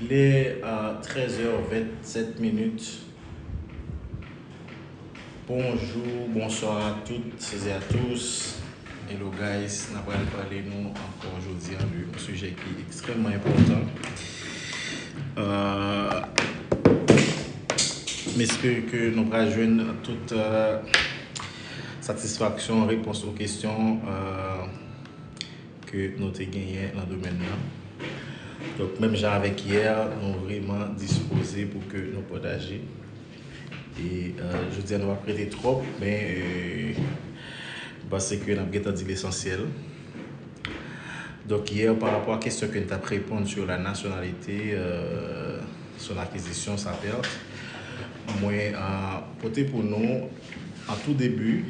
Il est 13h27 minutes. Bonjour, bonsoir à toutes et à tous. Hello guys, nous allons parler nous encore aujourd'hui d'un sujet qui est extrêmement important. J'espère que nous allons joindre toute satisfaction, réponse aux questions que nous avons gagnées dans le domaine là. Donc même genre avec hier, nous sommes vraiment disposés pour que nous partagions. Et je dis à nous pas prêter trop, mais parce que nous avons dit l'essentiel. Donc hier, par rapport à la question que nous avons répondu sur la nationalité, sur l'acquisition, sa perte, moi, porter pour nous, en tout début,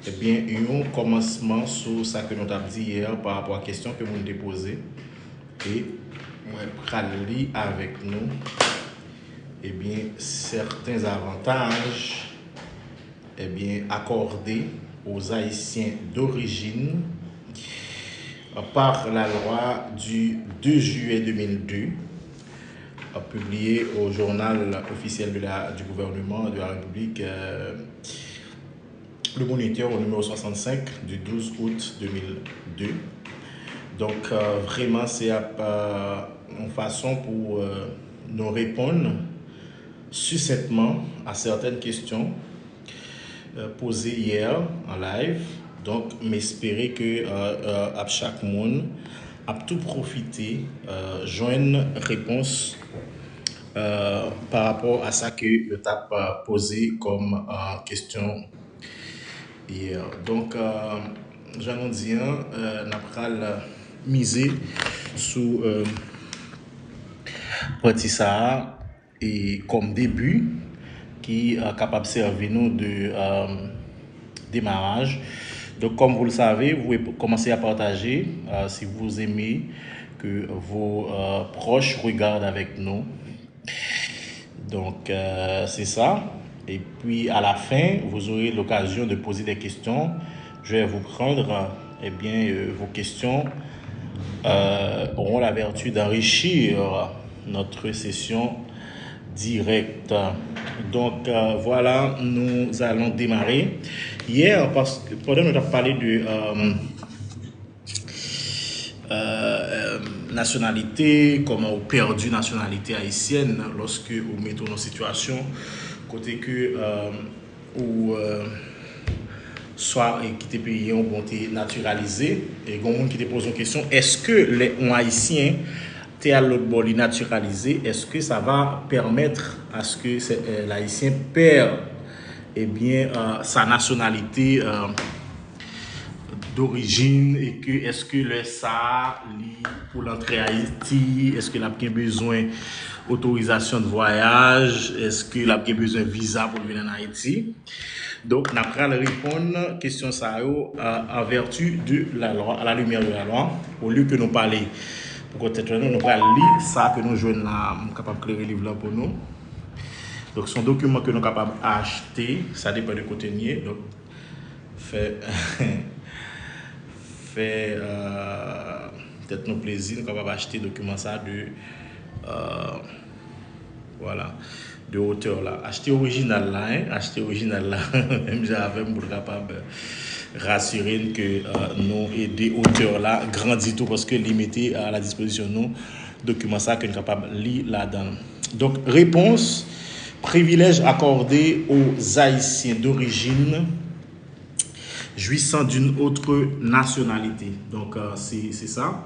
eh bien, un commencement sur ce que nous avons dit hier par rapport à la question que nous avons déposée. Et moi, je lire avec nous eh bien, certains avantages eh bien, accordés aux Haïtiens d'origine par la loi du 2 juillet 2002, publiée au journal officiel du gouvernement de la République, le Moniteur au numéro 65 du 12 août 2002. Donc, vraiment, c'est une façon pour nous répondre succinctement à certaines questions posées hier en live. Donc, m'espérer que à chaque monde a tout profité, joindre réponse par rapport à ça que je t'ai posé comme question hier. Donc, j'en dis n'a miser sur partie ça et comme début qui est capable de servir nous de démarrage. Donc comme vous le savez, vous pouvez commencer à partager si vous aimez que vos proches regardent avec nous. Donc c'est ça. Et puis à la fin, vous aurez l'occasion de poser des questions. Je vais vous prendre vos questions auront la vertu d'enrichir notre session directe. Donc voilà, nous allons démarrer. Hier, parce que pendant nous avons parlé de nationalité, comment on perdu nationalité haïtienne lorsque on met dans une situation côté que soit qui te pays ont été naturalisés et il y a des gens qui te posent une question, est-ce que les haïtiens t'es à l'autre bord naturalisé, est-ce que ça va permettre à ce que l'haïtien perd sa nationalité d'origine et que est-ce que le ça pour l'entrée à Haïti, est-ce que l'a besoin d'autorisation de voyage, est-ce que l'a besoin de visa pour venir en Haïti? Donc, nous allons répondre à la question ça en vertu de la loi, à la lumière de la loi, au lieu que nous parlions. Pour peut-être nous allons lire ça que nous jouons là, capable de créer le livre là pour nous. Donc, c'est un document que nous sommes capables d'acheter, ça dépend du contenu. Donc, fait peut-être nos plaisirs, nous sommes capables d'acheter le document ça de voilà. De hauteur là. Acheter original là, même j'avais pour capable rassurer que nous et des hauteurs là grandit tout parce que limité à la disposition nous documents ça que nous capable lire là-dedans. Donc réponse privilège accordé aux Haïtiens d'origine jouissant d'une autre nationalité. Donc c'est ça.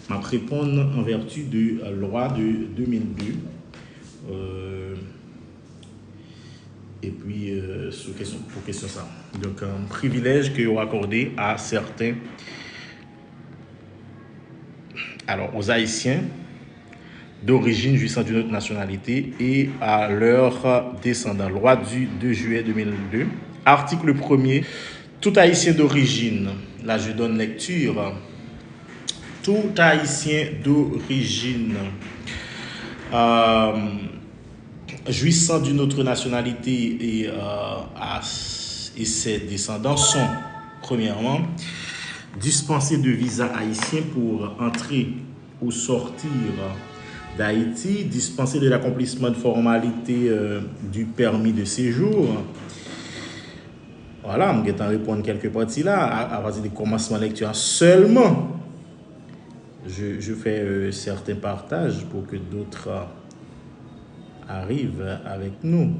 Je vais répondre en vertu de la loi de 2002. Et puis, pour question ça. Donc, un privilège que vous accordez à certains, alors aux Haïtiens d'origine jouissant d'une autre nationalité et à leurs descendants. Loi du 2 juillet 2002. Article 1er. Tout Haïtien d'origine, là je donne lecture. Tout Haïtien d'origine jouissant d'une autre nationalité et ses descendants sont, premièrement, dispensés de visa haïtien pour entrer ou sortir d'Haïti, dispenser de l'accomplissement de formalités du permis de séjour. Voilà, je vais répondre quelques parties là, à partir du commencement de lecture seulement. Je fais certains partages pour que d'autres arrivent avec nous.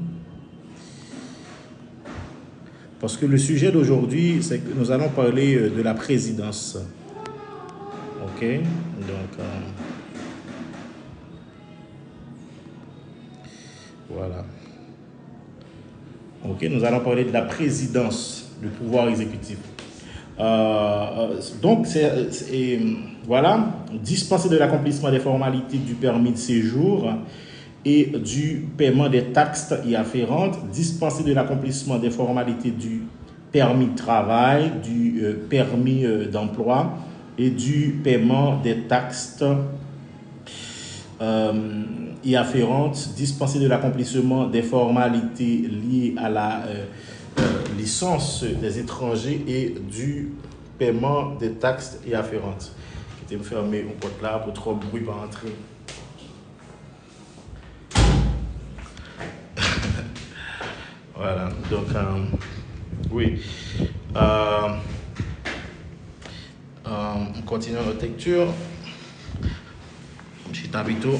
Parce que le sujet d'aujourd'hui, c'est que nous allons parler de la présidence. Ok? Donc, voilà. Ok, nous allons parler de la présidence, du pouvoir exécutif. Donc, voilà, dispenser de l'accomplissement des formalités du permis de séjour et du paiement des taxes y afférentes, dispenser de l'accomplissement des formalités du permis de travail, du permis d'emploi et du paiement des taxes y afférentes, dispenser de l'accomplissement des formalités liées à la licence des étrangers et du paiement des taxes y afférentes. Je vais me fermer au porte là pour trop de bruit pas entrer. Voilà, donc oui. On continue notre lecture. Monsieur Tabito.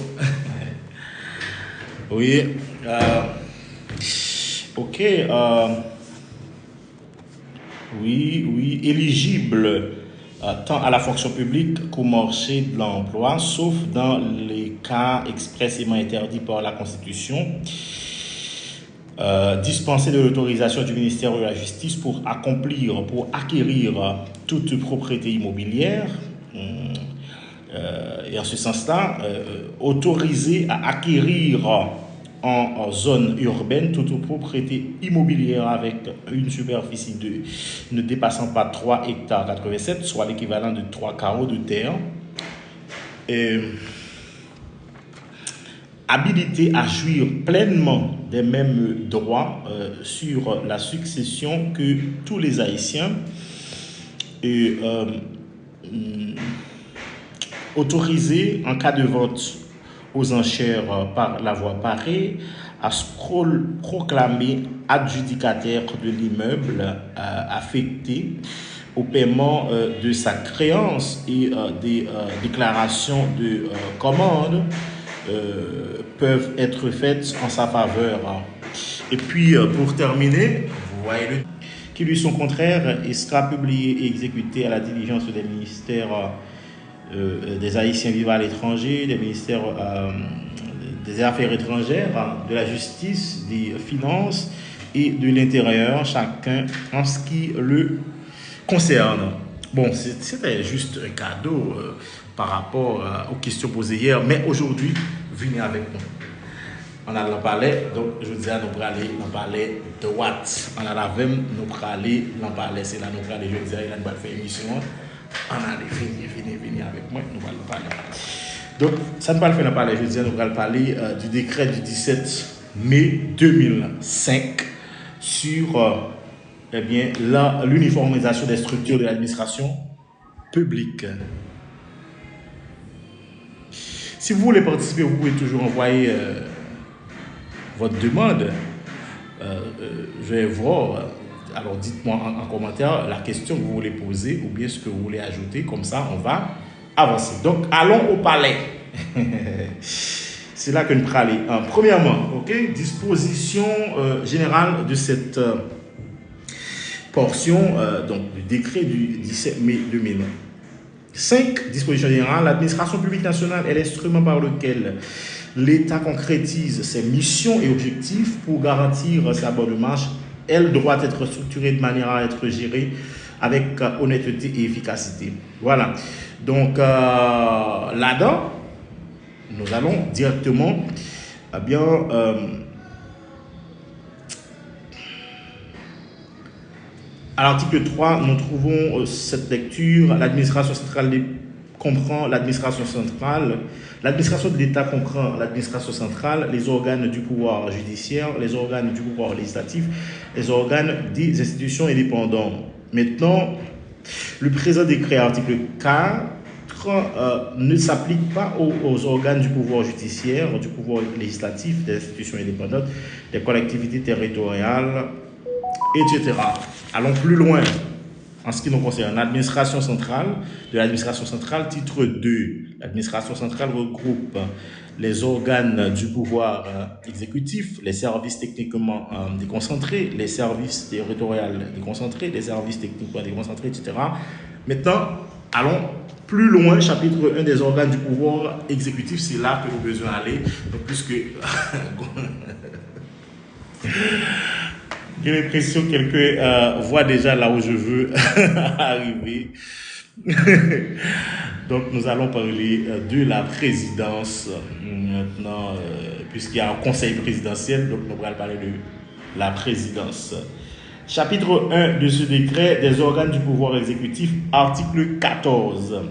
Oui. Ok. Oui, éligible tant à la fonction publique qu'au marché de l'emploi, sauf dans les cas expressément interdits par la Constitution. Dispenser de l'autorisation du ministère de la Justice pour acquérir toute propriété immobilière. Et en ce sens-là, autoriser à acquérir en zone urbaine toute propriété immobilière avec une superficie ne dépassant pas 3 hectares 87, soit l'équivalent de 3 carreaux de terre. Habilité à jouir pleinement des mêmes droits sur la succession que tous les Haïtiens. Et autorisé en cas de vote aux enchères par la voie parée à se proclamer adjudicataire de l'immeuble affecté au paiement de sa créance et des déclarations de commande peuvent être faites en sa faveur. Et puis pour terminer, vous voyez qui lui sont contraires et sera publié et exécuté à la diligence des ministères des Haïtiens vivant à l'étranger, des ministères des Affaires étrangères, de la Justice, des Finances et de l'Intérieur, chacun en ce qui le concerne. Bon, c'était juste un cadeau par rapport aux questions posées hier, mais aujourd'hui, venez avec nous. On a parlé, donc je dis à nous parler, on parlait de what. On a la même, nous parler, on parlait, c'est là nous parler, je dis à il a faire émission. On a venir avec moi, nous allons parler. Donc, ça ne va pas le faire parler, je dis à nous allons parler du décret du 17 mai 2005 sur l'uniformisation des structures de l'administration publique. Si vous voulez participer, vous pouvez toujours envoyer votre demande. Je vais voir. Alors dites-moi en commentaire la question que vous voulez poser ou bien ce que vous voulez ajouter. Comme ça, on va avancer. Donc, allons au palais. C'est là que nous allons aller. Premièrement, disposition générale de cette portion donc, du décret du 17 mai 2005. Disposition générale. L'administration publique nationale est l'instrument par lequel l'État concrétise ses missions et objectifs pour garantir sa bonne marche. Elle doit être structurée de manière à être gérée avec honnêteté et efficacité. Voilà. Donc, là-dedans, nous allons directement, à l'article 3, nous trouvons cette lecture. L'administration centrale comprend l'administration centrale. L'administration de l'État comprend l'administration centrale, les organes du pouvoir judiciaire, les organes du pouvoir législatif, les organes des institutions indépendantes. Maintenant, le présent décret, article 4, ne s'applique pas aux organes du pouvoir judiciaire, du pouvoir législatif, des institutions indépendantes, des collectivités territoriales, etc. Allons plus loin. En ce qui nous concerne, l'administration centrale, de l'administration centrale, titre 2. L'administration centrale regroupe les organes du pouvoir exécutif, les services techniquement déconcentrés, les services territoriaux déconcentrés, les services techniquement déconcentrés, etc. Maintenant, allons plus loin, chapitre 1 des organes du pouvoir exécutif, c'est là que nous avons besoin d'aller. Donc, puisque j'ai l'impression que quelqu'un voit déjà là où je veux arriver. Donc, nous allons parler de la présidence maintenant, puisqu'il y a un conseil présidentiel, donc nous allons parler de la présidence. Chapitre 1 de ce décret des organes du pouvoir exécutif, article 14.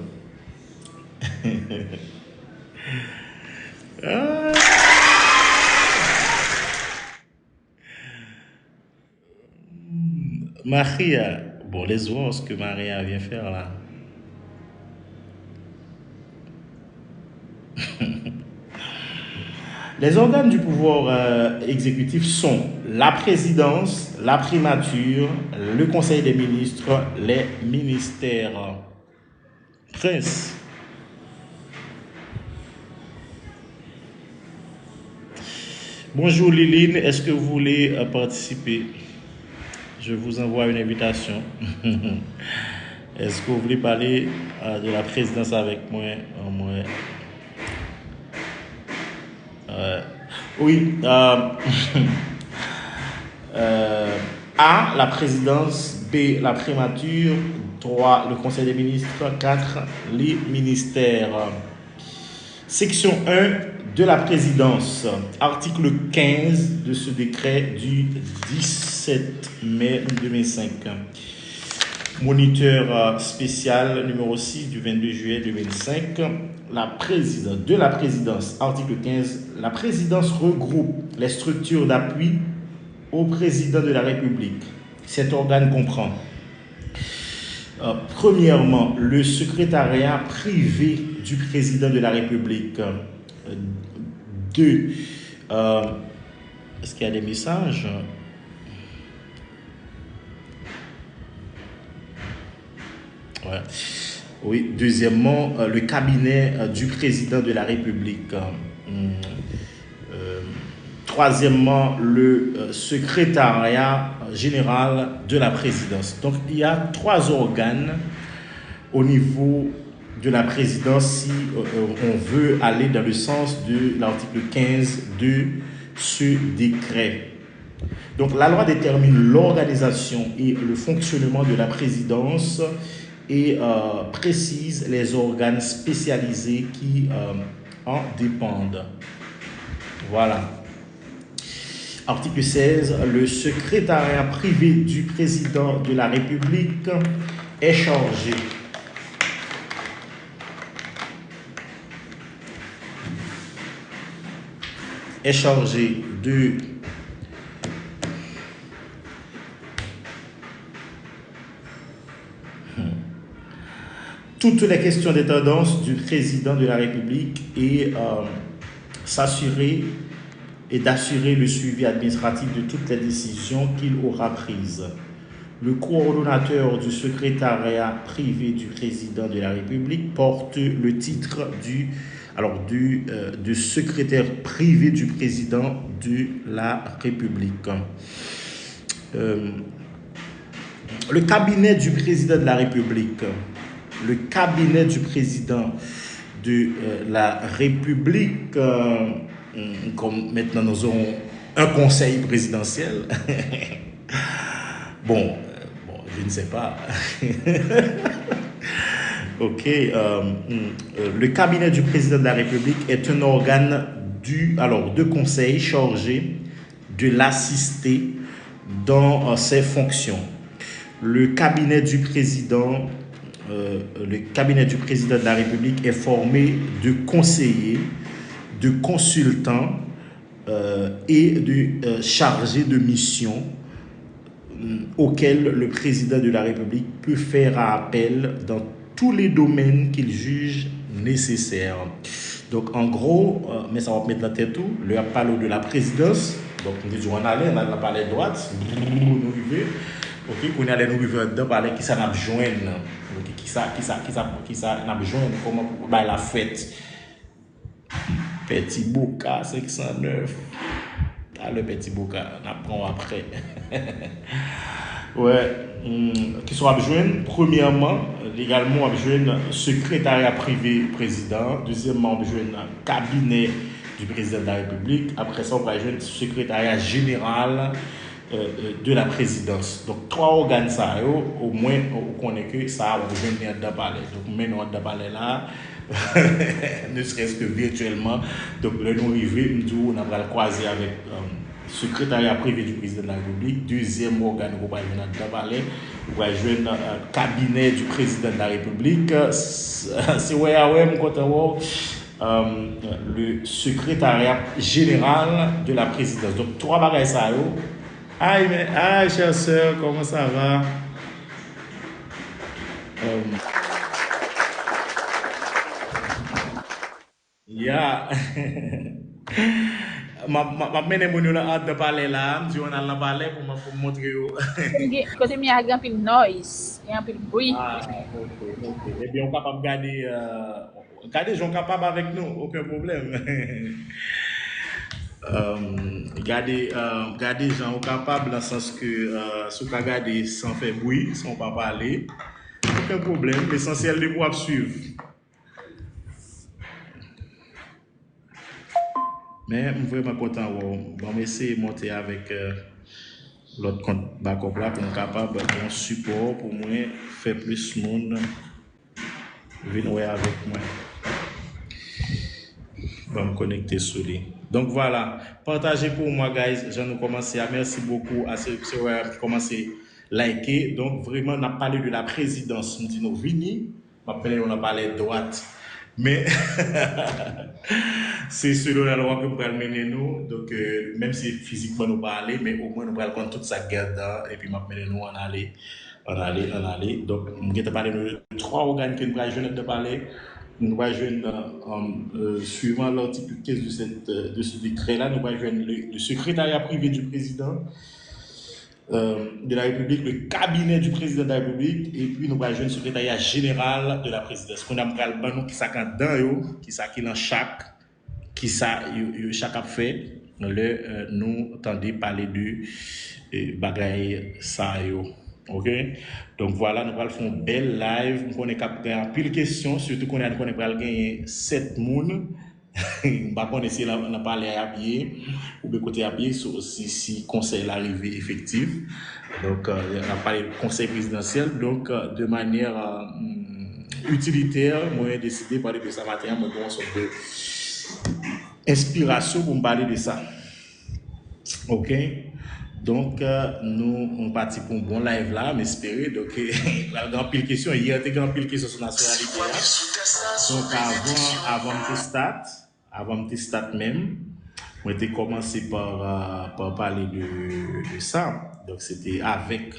Maria, bon, laisse voir ce que Maria vient faire là. Les organes du pouvoir exécutif sont la présidence, la primature, le conseil des ministres, les ministères. Prince. Bonjour Liline, est-ce que vous voulez participer? Je vous envoie une invitation. Est-ce que vous voulez parler de la présidence avec moi? Oui. A, la présidence. B, la primature. 3, le conseil des ministres. 4, les ministères. Section 1 de la présidence. Article 15 de ce décret du 17 mai 2005. Moniteur spécial numéro 6 du 22 juillet 2005. La présidence, de la présidence, article 15, la présidence regroupe les structures d'appui au président de la République. Cet organe comprend, premièrement, le secrétariat privé du président de la République. 2. Est-ce qu'il y a des messages? Ouais. Oui. Deuxièmement, le cabinet du président de la République. Troisièmement, le secrétariat général de la présidence. Donc, il y a 3 organes au niveau de la présidence si on veut aller dans le sens de l'article 15 de ce décret. Donc, la loi détermine l'organisation et le fonctionnement de la présidence et précise les organes spécialisés qui en dépendent. Voilà. Article 16. Le secrétariat privé du président de la République est chargé de toutes les questions des tendances du président de la République et s'assurer et d'assurer le suivi administratif de toutes les décisions qu'il aura prises. Le coordonnateur du secrétariat privé du président de la République porte le titre de secrétaire privé du président de la République. Le cabinet du président de la République. Le cabinet du président de la République, comme maintenant nous aurons un conseil présidentiel. Bon, je ne sais pas. Ok. Le cabinet du président de la République est un organe de conseil chargé de l'assister dans ses fonctions. Le cabinet du président de la République est formé de conseillers, de consultants et de chargés de mission auxquels le président de la République peut faire appel dans tous les domaines qu'il juge nécessaires. Donc, en gros, mais ça va mettre la tête tout, le parle de la présidence. Donc, nous disons, on allait, on a parlé de droite, nous arrivons. Ok, qu'on allait nous arriver dedans, parler qui ça n'a besoin. Ok, qui ça n'a besoin, comment pour la fête. Petit Boca 509. Ah, le petit Boca, on apprend après. Ouais, qui sont besoin, premièrement, légalement, besoin secrétariat privé président. Deuxièmement, besoin cabinet du président de la République. Après ça, on va besoin secrétariat général de la présidence. Donc, trois organes, ça, au moins, on connaît que ça, on besoin de parler. Donc, maintenant, on va parler là. Ne serait-ce que virtuellement. Donc, le nom arrivé, on va le croiser avec secrétariat privé du président de la République. Deuxième organe, on va parler. On va jouer un cabinet du président de la République. C'est le secrétariat général de la présidence. Donc, trois bagages ça. Aïe, chère sœur, comment ça va? Yeah. Ma mene mon yo la hâte de parler là, je on a parler pour montrer yo. Côté mi a un peu de noise, il y a un peu de bruit. Ah, ok. Eh bien, on capable garder gens capables avec nous, aucun problème. Garder gens capables dans le sens que si on garder sans faire bruit, sans pas parler, aucun problème. L'essentiel de pouvoir suivre. Mais je suis vraiment content. On va essayer de monter avec l'autre compte backup là pour être capable de support pour moi faire plus de monde venir avec moi. Je vais me connecter sur lui. Donc voilà, partagez pour moi, guys. Je nous commencer à merci beaucoup à ceux qui ont commencé à liker. Donc vraiment, on a parlé de la présidence. Nous disons Vini, on a parlé de droite. Mais c'est selon la loi que nous allons mener nous. Donc même si physiquement nous parler, mais au moins nous allons prendre toute sa guerre et puis nous en aller. Donc nous allons parler de trois organes que nous allons de parler. Nous allons joindre, suivant l'article 15 de ce décret-là, nous allons joindre le secrétariat privé du président de la République, le cabinet du président de la République, et puis nous allons joindre le secrétariat général de la présidence. Qu'on a nous qui ça dans qui ça qui dans chaque, qui ça chaque a fait, nous entendons parler de bagaille ça yo. Ok, donc voilà, nous allons faire un bel live. Nous allons gagner pile de questions, surtout qu'on a gagner 7 personnes. On va pas essayer de parler à habiller ou de côté habillé si conseil l'arrivée effective. Donc, on a parlé de conseil présidentiel. Donc, de manière utilitaire, moi j'ai décidé de parler de ça matin. Moi, j'ai une sorte d'inspiration pour me parler de ça. Ok. Donc, nous, on partit pour un bon live là, m'espérer. Donc, la grande pile question, hier, il y a une grande pile question sur la nationalité. Donc, avant de start même, on était commencé par parler de ça. Donc, c'était avec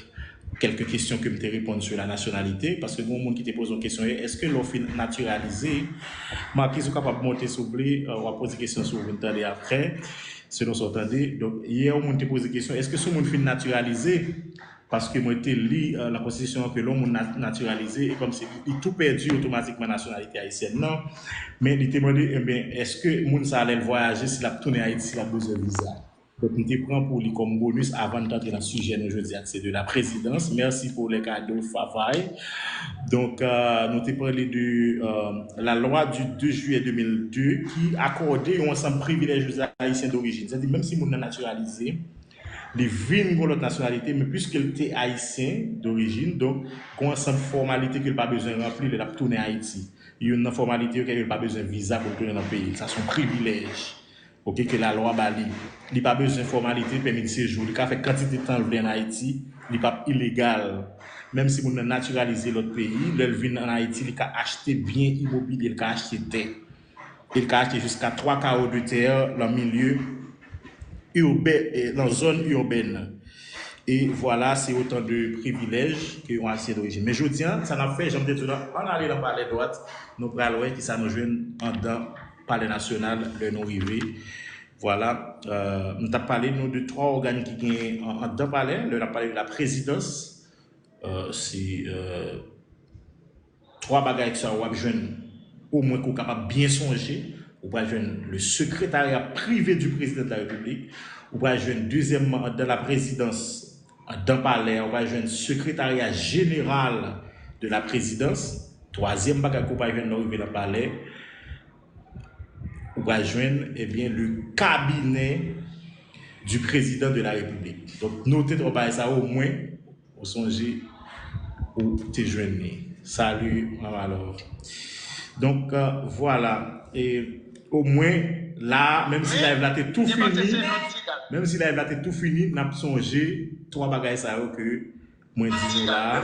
quelques questions que je t'ai répondu sur la nationalité. Parce que bon monde qui te pose une question, est-ce que l'offre naturalisée, ma question capable de monter sur le, on va poser des questions sur vous après. Selon ce qu'on entendait. Donc, hier, on m'a posé la question, est-ce que ce monde fait naturalisé? Parce que moi, j'ai lu la constitution que l'homme naturalisé et comme c'est tout perdu automatiquement nationalité haïtienne. Non, mais il était demandé, eh bien, est-ce que le monde allait voyager s'il a tourné à Haïti, s'il a besoin de visa? Donc, nous te prend pour lui comme bonus avant d'entrer dans le sujet, nous, je dis, c'est de la présidence. Merci pour les cadeaux, Favaille. Donc, nous te parlé de la loi du 2 juillet 2002 qui accordait un ensemble privilège aux Haïtiens d'origine. C'est-à-dire, même si nous sommes naturalisés, les vignes ont l'autre nationalité, mais puisqu'il était haïtien d'origine, donc, il y a un ensemble de formalités qu'il n'a pas besoin de remplir, il a tourné à Haïti. Il y a une formalité qu'il n'a pas besoin de visa pour tourner dans le pays. Ça, c'est un privilège. Ok, que la loi bali. Il n'a pas besoin de formalité, permis de séjour. Il a fait quantité de temps en Haïti, il n'est pas illégal. Même si on a naturalisé l'autre pays, il vient en Haïti, il a acheté bien immobilier, il a acheté terre. Il a acheté jusqu'à 3 carreaux de terre dans le milieu urbain, dans la zone urbaine. Et voilà, c'est autant de privilèges qu'on a essayé d'origine. Mais je dis, ça n'a fait, j'aime dire tout là, on allait dans le palais droite, nous prenons qui ça nous joue en dans palais national de nos rivets. Voilà, nous avons parlé nous, de trois organes qui sont en deux palais. Nous avons parlé de la présidence, c'est trois bagages que ça va jeune au moins qu'on capable bien songer. Ou va jeune le secrétariat privé du président de la République. Ou va jeune deuxièmement dans la présidence d'un palais. Ou va jeune secrétariat général de la présidence. Troisième bagage qu'on va jeune dans le palais. Ou va joindre eh bien, le cabinet du président de la République. Donc, notez ça au moins, au songer où tu es. Salut, maman alors. Donc, voilà. Et au moins, là, même si la là tout fini, même si la tout fini, n'a pas songé trois bagages ça que moi dis là.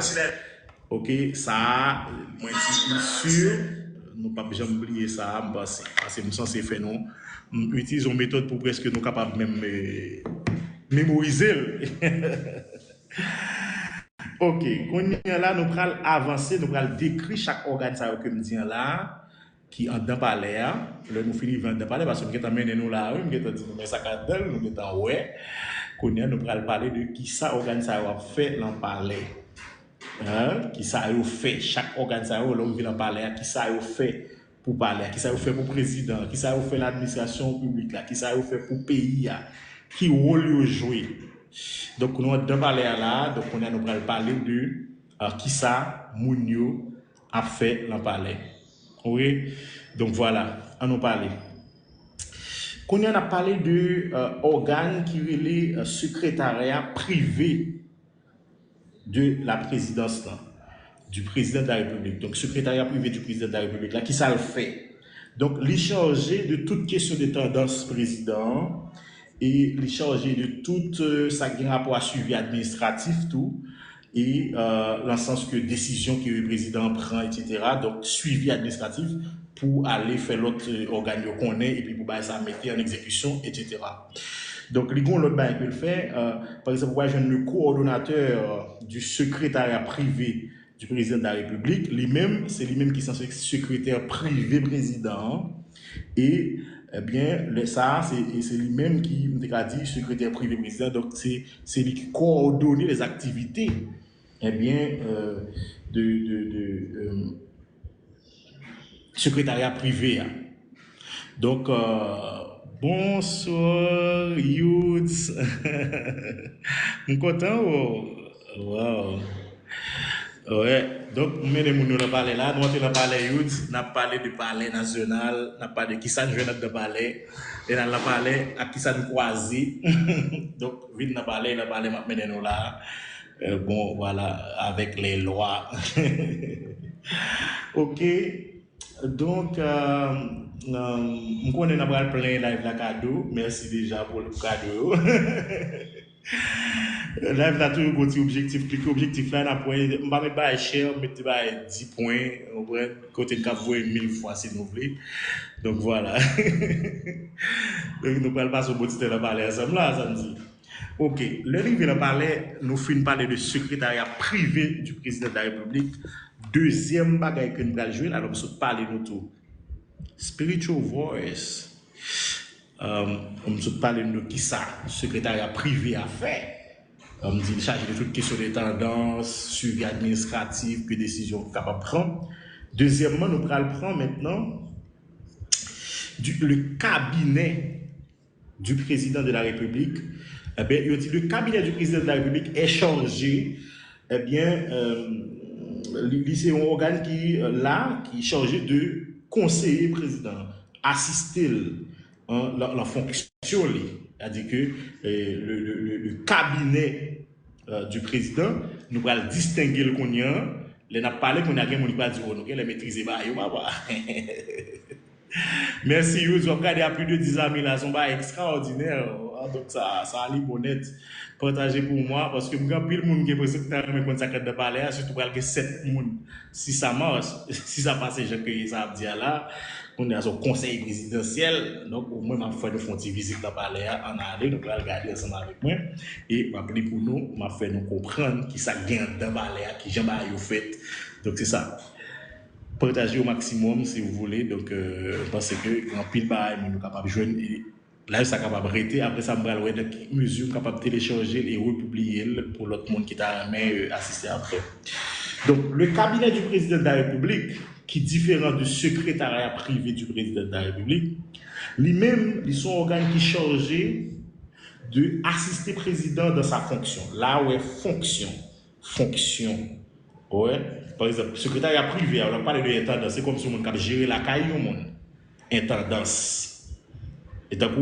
OK, ça, moi dis sûr, nous pas jamais oublier ça, parce que nous censé faire non. Nous utilisons une méthode pour presque nous capables même mémoriser. OK, quand là nous allons avancer, nous allons décrire chaque organe ça que me dit là qui en dans palais là, nous finissons dans palais parce que nous amené nous là, nous dit mais ça cadre, nous étant ouais. Quand nous allons parler de qui ça organe ça a fait dans palais. Hein, qui ça a fait chaque organe ça l'homme vient dans palais, qui ça a fait pour parler, qui ça a fait pour président, qui ça a fait l'administration publique là, qui ça a fait pour pays là, qui rôle jouer. Donc, nous avons parlé là, donc on a parlé de qui ça, Mounio, a fait dans le palais. Oui, donc voilà, on a parlé. Quand on a parlé de organes qui est le secrétariat privé de la présidence, là, du président de la République. Donc, secrétariat privé du président de la République, là, qui ça le fait? Donc, les chargé de toute question de tendance président, et les chargé de tout ça qui a rapport à suivi administratif tout et dans le sens que décision que le président prend etc. Donc suivi administratif pour aller faire l'autre organe qu'on est et puis pour ça mettre en exécution etc. Donc les l'autre bail que le fait par exemple moi j'ai le coordonnateur du secrétariat privé du président de la République c'est lui-même qui est censé être secrétaire privé président et eh bien, ça, c'est lui-même qui m'a dit secrétaire privé président, donc c'est lui qui coordonne les activités eh bien, de secrétariat privé. Hein. Donc, bonsoir, youths. Je suis content. Wow. Ouais, donc, nous avons parlé là, nous avons parlé youth, nous avons parlé du palais national, nous avons parlé de qui ça nous joue dans le palais, et nous avons parlé à qui ça nous croisit. Donc, vite, nous avons parlé maintenant là, bon, voilà, avec les lois. Ok, donc, nous connaissons plein live la cadeau, merci déjà pour le cadeau. Là, il a toujours un petit objectif. Cliquer objectif là, après, je ne vais pas cher, mais tu vas 10 points. Côté de cap, vous 1000 fois si vous voulez. Donc voilà. Donc nous allons passer au bout de la parler ensemble là, ça me dit. Ok, le livre de parler, nous finissons parler de secrétariat privé du président de la République. Deuxième bagaille que nous allons jouer, alors nous parler de tout. Spiritual voice. On me parle de qui ça, secrétariat privé à faire. On me dit chargé de toutes questions de tendance, suivi administratif, que décision capable de prendre. Deuxièmement, nous allons prendre maintenant le cabinet du président de la République. Eh bien, le cabinet du président de la République est chargé, eh bien, c'est un organe qui est chargé de conseiller président, assister la fonction, c'est-à-dire que le cabinet du président, nous allons distinguer le qu'on y a, les n'a parlé qu'on a gagné, on va dire, on va maîtriser, merci, vous avez regardé à plus de 10 000 là, c'est extraordinaire, donc ça a l'air honnête. partager pour moi parce que quand pile monde qui est président mais quand ça de parler surtout pour que 7 monde si ça marche si ça passe je que ça a dit là on est à son conseil présidentiel donc au moins m'a fait de font une visite dans palais en aller donc là regarder ensemble avec moi et m'a pris pour nous m'a fait nous comprendre qui ça gagne dans palais qui j'en ba yo fait donc c'est ça partager au maximum si vous voulez donc parce que en pile bail nous capable joindre là, ça capable arrêter. Après ça, on va voir des mesures capable de télécharger et republier pour l'autre monde qui t'a assisté après. Donc, le cabinet du président de la République, qui est différent du secrétariat privé du président de la République, lui-même, ils sont organes qui sont chargés de assister le président dans sa fonction. Là où est fonction. Fonction. Ouais. Par exemple, secrétariat privé, on a parlé de intendance, c'est comme si on gérer la caille au monde. Intendance. Et donc,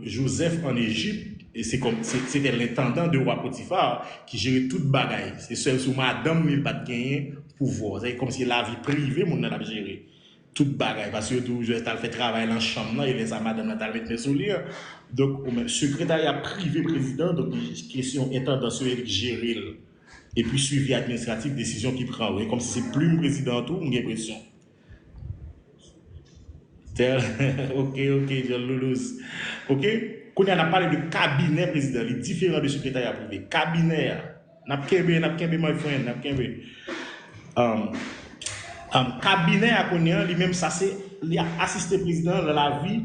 Joseph en Égypte, et c'était l'intendant de roi Potiphar qui gérait toute bagaille. C'est seul sur madame, il n'a pas de gagner pouvoir. C'est comme si la vie privée, mon a géré toute bagaille. Parce que tout, je fait travail dans la chambre, et les madame, elle mettre mes souliers. Donc, secrétariat privé président, donc, question intendant, c'est gérer. Et puis, suivi administratif, décision qui prend. Comme si c'est plus le président, tout, j'ai l'impression. Ok, John Loulouse. Ok? Quand on a parlé de cabinet président, les différents de secrétariat privé. Cabinet, n'a pas my friend, n'a pas cabinet à connaître, lui-même, ça c'est l'assisté président dans la vie,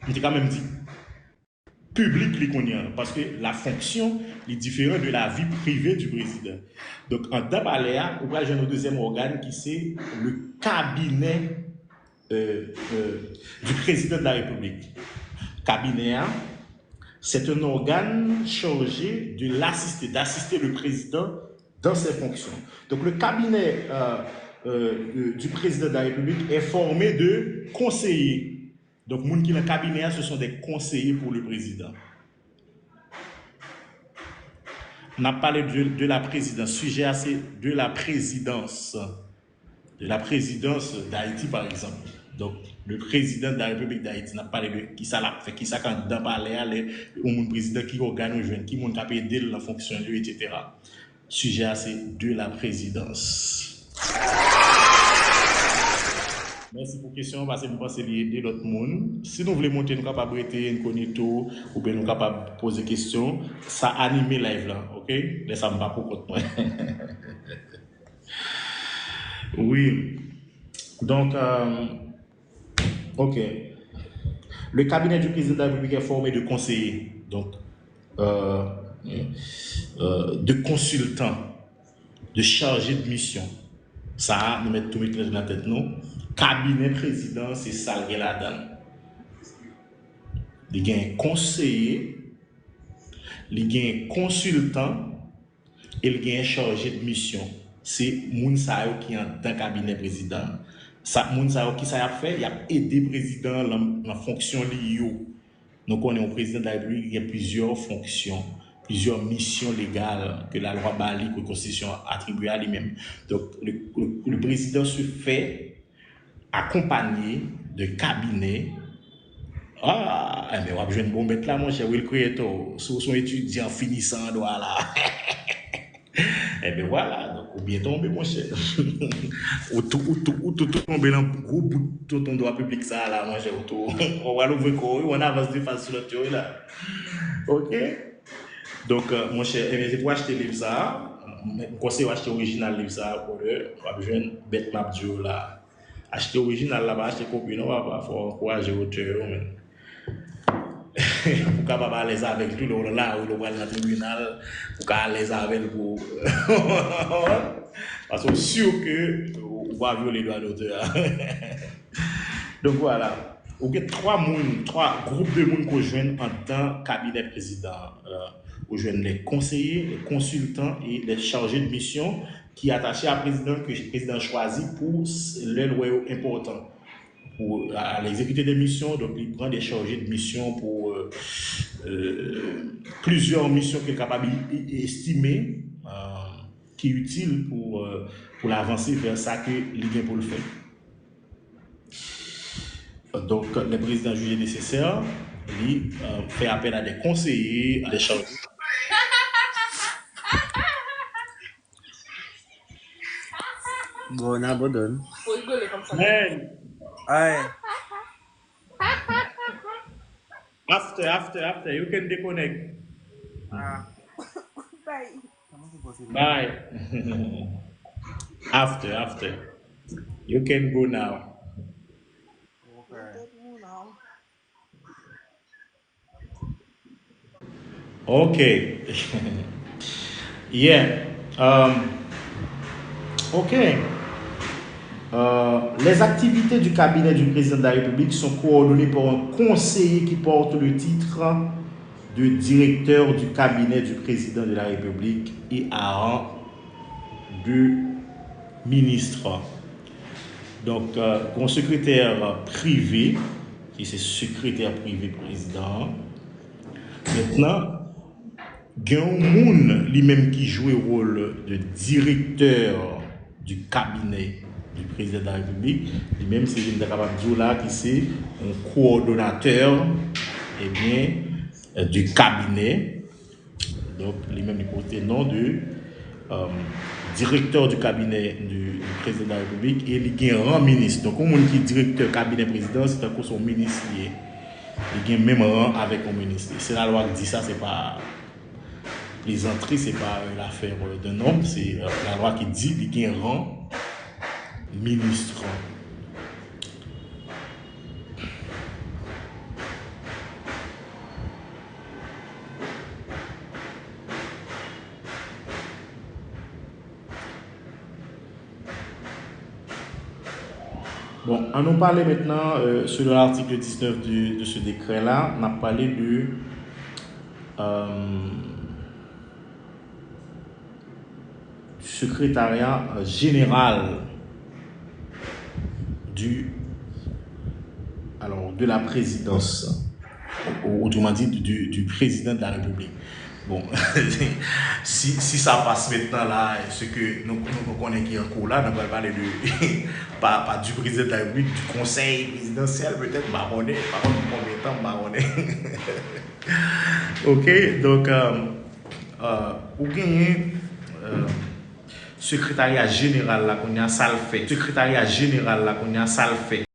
on dit quand même dit, public, lui connaît, parce que la fonction est différente de la vie privée du président. Donc, en Dabaléa, on va jouer un deuxième organe qui c'est le cabinet du président de la République. Cabinet, c'est un organe chargé de d'assister le président dans ses fonctions. Donc le cabinet du président de la République est formé de conseillers. Donc, les gens qui sont dans le cabinet, ce sont des conseillers pour le président. On a parlé de la présidence. Sujet assez de la présidence. De la présidence d'Haïti, par exemple. Donc, le président de la République d'Haïti n'a parlé de qui ça l'a fait, qui ça candidat parler à le président qui organise jeune, qui monte capé aider la fonction de etc. Sujet assez de la présidence. Merci pour la question, parce que nous pensons aider l'autre monde. Si nous voulons monter, nous sommes capables de nous connaître ou bien nous sommes capables de poser des questions, ça anime live là, ok? Laissez moi pas pour contre moi. Oui. Donc, ok. Le cabinet du président de la République est formé de conseillers, donc de consultants, de chargés de mission. Ça, nous mettons tout dans la tête, nous. Cabinet président, c'est ça qui est là-dedans. Il y a un conseiller, il y a un consultant et il y a un chargé de mission. C'est Mounsayo qui est dans le cabinet président. Mounsayo qui ça a fait, il a aidé le président dans la fonction liée. Donc on est au président de la République, il y a plusieurs fonctions, plusieurs missions légales que la loi Bali, que la Constitution attribue à lui-même. Donc le président se fait accompagné de cabinets. Ah, mais on va jouer une bombe là, mon cher Will Creator, sous son étudiant finissant, voilà. Et bien voilà, donc ou bien tomber, mon cher. Ou tout tomber dans le gros bout de ton droit public, ça là, mon cher. On va l'ouvrir, on avance de face sur le théorie là. Ok? Donc, mon cher, c'est pour acheter le livre ça. Je conseille d'acheter l'original livre ça pour le jouer une bête map du là. Acheter original là-bas, acheter copie, non, il faut encourager l'auteur. Pour capable à l'aise avec tout le là où il va dans le tribunal, pour qu'à l'aise avec vous. Parce que sûr que on va violer les droits d'auteur. Donc voilà. Il y a trois groupes de monde qu'on joignent en tant que cabinet président. On joignent les conseillers, les consultants et les chargés de mission qui est attaché à président que le président choisit pour les lois importants. Pour l'exécuter des missions, donc il prend des chargés de mission pour plusieurs missions qu'il est capable d'estimer qui est utile pour l'avancer vers ça que l'idée pour le faire. Donc le président juge nécessaire, il fait appel à des conseillers, à des chargés. Bon, abandonne. Faut rigoler comme ça. Man, Aye. after, you can disconnect. Ah. Bye. After. You can go now. Okay. Okay. Yeah. OK. Les activités du cabinet du président de la République sont coordonnées par un conseiller qui porte le titre de directeur du cabinet du président de la République et à rang de ministre. Donc, un secrétaire privé, qui est secrétaire privé président. Maintenant, il y a un monde lui-même qui joue le rôle de directeur du cabinet du président de la République. Lui-même, c'est une capable de dire là qui c'est un coordonnateur du cabinet. Donc, lui-même, il porte le nom de directeur du cabinet du président de la République et il a un rang ministre. Donc, un monde qui est directeur cabinet président, c'est un son ministre. Il a même rang avec un ministre. C'est la loi qui dit ça, c'est pas plaisanterie, c'est pas l'affaire d'un homme, c'est la loi qui dit qu'il y a un rang ministre. Bon, on nous parler maintenant sur l'article 19 de ce décret-là, on a parlé de secrétariat général de la présidence, autrement dit du président de la République. Bon, si ça passe maintenant là, ce que nous connaissons qui est en cours là, on va parler de pas du président de la République, du conseil présidentiel peut-être, marronné, par contre combien de temps marronné. Ok, donc pour gagner secrétariat général là qu'on a ça le fait, secrétariat général là qu'on a ça le fait.